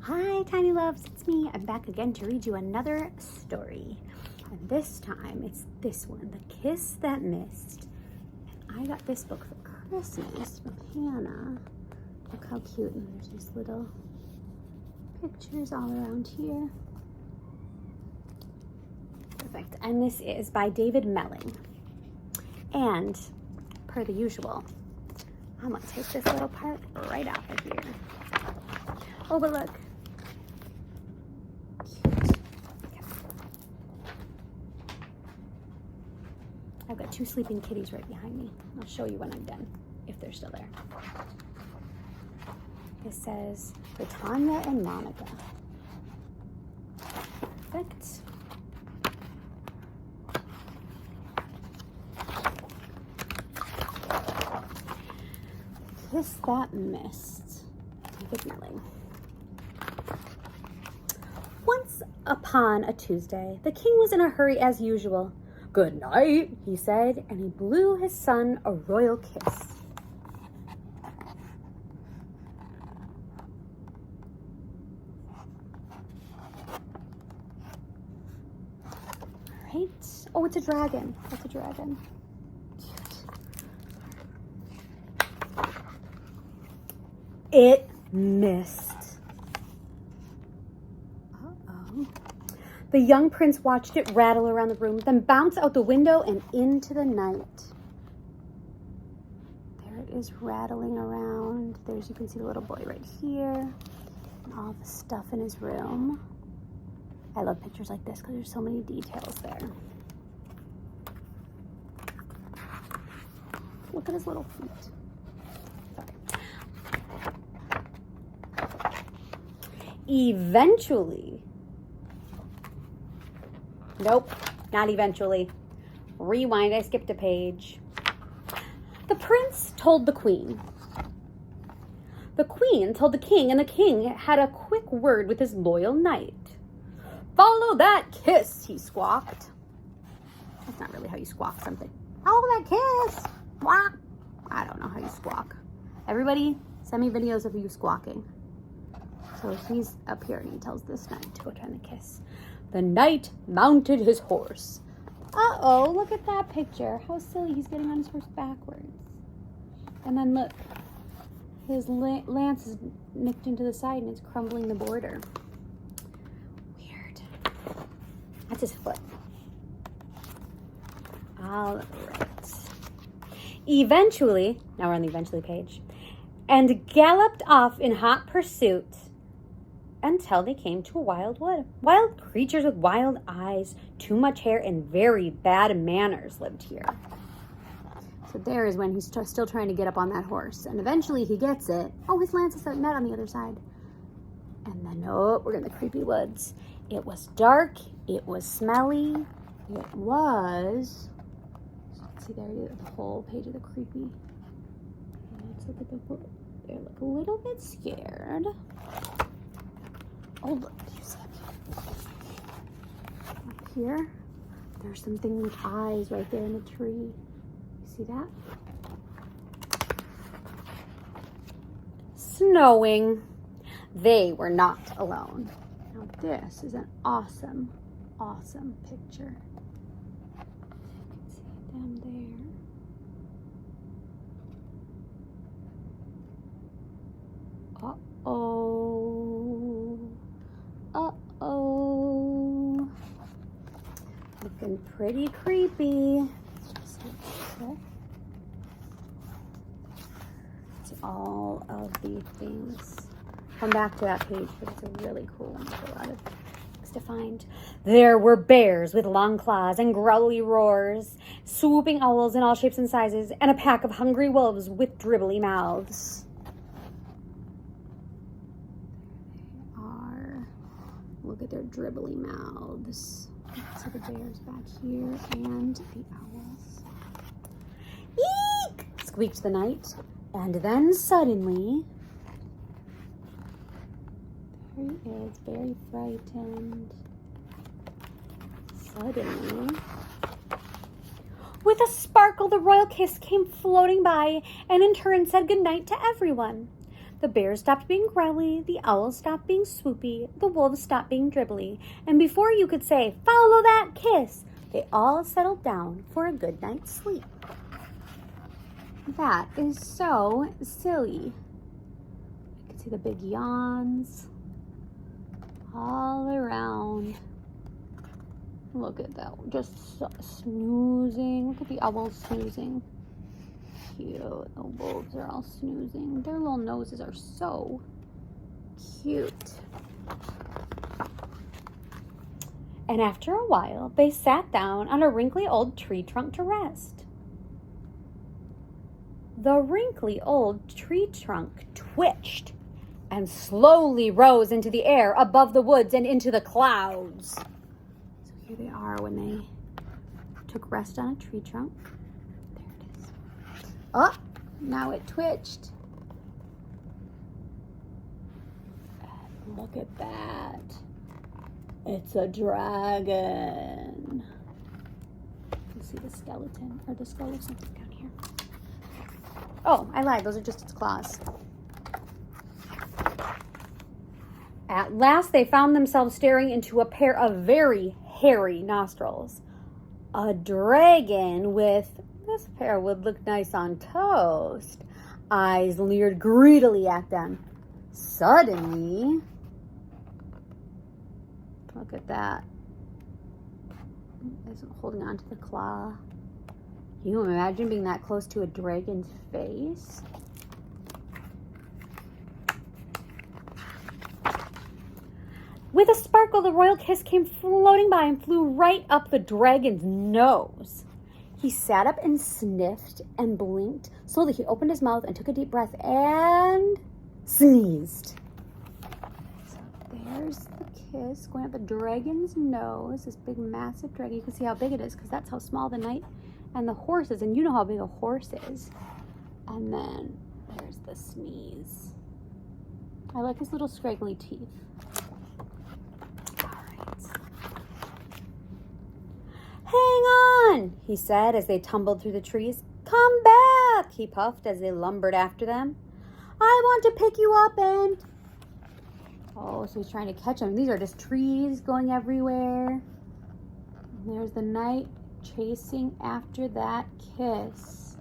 Hi, Tiny Loves, it's me. I'm back again to read you another story. And this time, it's this one, The Kiss That Missed. And I got this book for Christmas from Hannah. Look how cute, and there's these little pictures all around here. Perfect. And this is by David Melling. And, per the usual, I'm going to take this little part right off of here. Oh, but look. Cute. Okay. I've got two sleeping kitties right behind me. I'll show you when I'm done, if they're still there. It says, for Tanya and Monica. Perfect. Kiss That Missed. David Melling. Once upon a Tuesday, the king was in a hurry as usual. "Good night," he said, and he blew his son a royal kiss. All right. Oh, it's a dragon. It's a dragon. Cute. It missed. The young prince watched it rattle around the room, then bounce out the window and into the night. There it is rattling around. There's, you can see the little boy right here, and all the stuff in his room. I love pictures like this because there's so many details there. Look at his little feet. Sorry. Eventually, nope, not eventually. Rewind, I skipped a page. The prince told the queen. The queen told the king, and the king had a quick word with his loyal knight. "Follow that kiss," he squawked. That's not really how you squawk something. Follow that kiss. Squawk. I don't know how you squawk. Everybody, send me videos of you squawking. So he's up here and he tells this knight to go turn the kiss. The knight mounted his horse. Uh-oh, look at that picture. How silly, he's getting on his horse backwards. And then look, his lance is nicked into the side and it's crumbling the border. Weird. That's his foot. All right. Eventually, now we're on the eventually page, and galloped off in hot pursuit until they came to a wild wood. Wild creatures with wild eyes, too much hair, and very bad manners lived here. So there is when he's still trying to get up on that horse. And eventually he gets it. Oh, his lance is met on the other side. And then, oh, we're in the creepy woods. It was dark. It was smelly. It was... See, there it is, the whole page of the creepy. Let's look at the wood. They look a little bit scared. Oh, look, you see up here? There's something with eyes right there in the tree. You see that? Snowing. They were not alone. Now this is an awesome, awesome picture. You can see it down there. Uh-oh. Uh-oh. Looking pretty creepy. It's all of the things. Come back to that page, but it's a really cool one. There's a lot of things to find. There were bears with long claws and growly roars, swooping owls in all shapes and sizes, and a pack of hungry wolves with dribbly mouths. Look at their dribbly mouths. So the bears back here and the owls. Eek! Squeaked the knight. And then suddenly, there he is, very frightened. Suddenly, with a sparkle, the royal kiss came floating by and in turn said goodnight to everyone. The bears stopped being growly, the owls stopped being swoopy, the wolves stopped being dribbly, and before you could say, "Follow that kiss," they all settled down for a good night's sleep. That is so silly. You can see the big yawns all around. Look at that, just snoozing. Look at the owls snoozing. Cute. The wolves are all snoozing. Their little noses are so cute. And after a while, they sat down on a wrinkly old tree trunk to rest. The wrinkly old tree trunk twitched and slowly rose into the air above the woods and into the clouds. So here they are when they took rest on a tree trunk. There it is. Oh, now it twitched. And look at that. It's a dragon. You can see the skeleton, or the skull of something down here. Oh, I lied. Those are just its claws. At last, they found themselves staring into a pair of very hairy nostrils. A dragon with, this pair would look nice on toast. Eyes leered greedily at them. Suddenly, look at that. It's holding on to the claw. Can you imagine being that close to a dragon's face? With a sparkle, the royal kiss came floating by and flew right up the dragon's nose. He sat up and sniffed and blinked. Slowly, he opened his mouth and took a deep breath and sneezed. So there's the kiss going up the dragon's nose, this big, massive dragon. You can see how big it is because that's how small the knight and the horse is, and you know how big a horse is. And then there's the sneeze. I like his little scraggly teeth. "Hang on," he said as they tumbled through the trees. "Come back," he puffed as they lumbered after them. "I want to pick you up and..." Oh, so he's trying to catch them. These are just trees going everywhere. And there's the knight chasing after that kiss.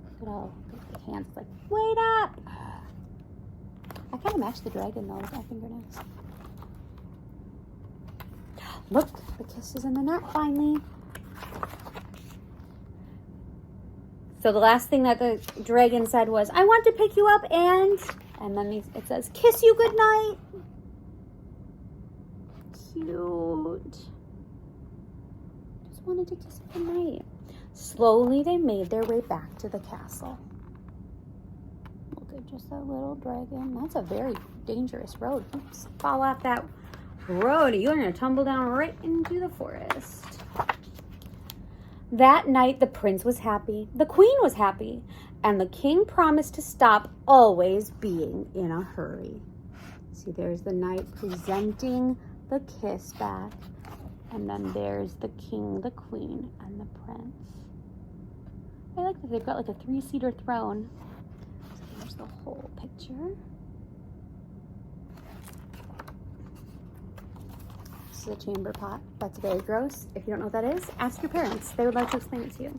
Look at all the hands like, "Wait up!" I kind of match the dragon though with my fingernails. Look, the kiss is in the net finally. So the last thing that the dragon said was, "I want to pick you up and then it says, kiss you goodnight." Cute. Just wanted to kiss her goodnight. Slowly they made their way back to the castle. Look at just that little dragon. That's a very dangerous road. Oops, fall off that road. You're going to tumble down right into the forest. That night, the prince was happy, the queen was happy, and the king promised to stop always being in a hurry. See, there's the knight presenting the kiss back, and then there's the king, the queen, and the prince. I like that they've got like a 3-seater throne. So there's the whole picture. This is a chamber pot. That's very gross. If you don't know what that is, ask your parents. They would like to explain it to you.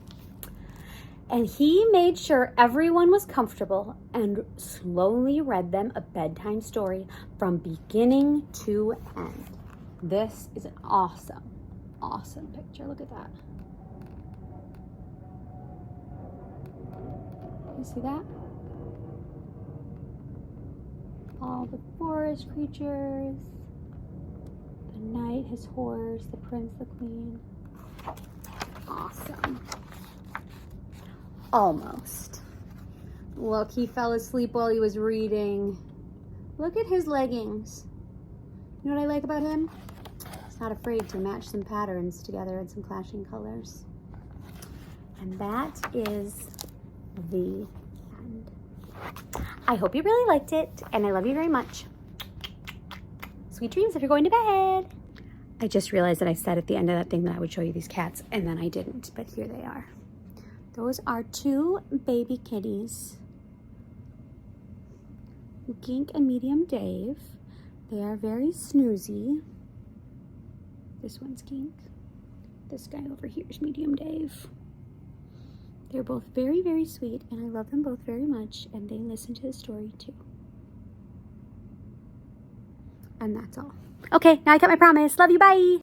And he made sure everyone was comfortable and slowly read them a bedtime story from beginning to end. This is an awesome, awesome picture. Look at that. You see that? All the forest creatures. The knight, his horse, the prince, the queen. Awesome. Almost. Look, he fell asleep while he was reading. Look at his leggings. You know what I like about him? He's not afraid to match some patterns together and some clashing colors. And that is the end. I hope you really liked it, and I love you very much. Sweet dreams if you're going to bed. I just realized that I said at the end of that thing that I would show you these cats, and then I didn't, but here they are. Those are 2 baby kitties. Gink and Medium Dave. They are very snoozy. This one's Gink. This guy over here is Medium Dave. They're both very, very sweet, and I love them both very much, and they listen to the story too. And that's all. Okay, now I got my promise. Love you, bye!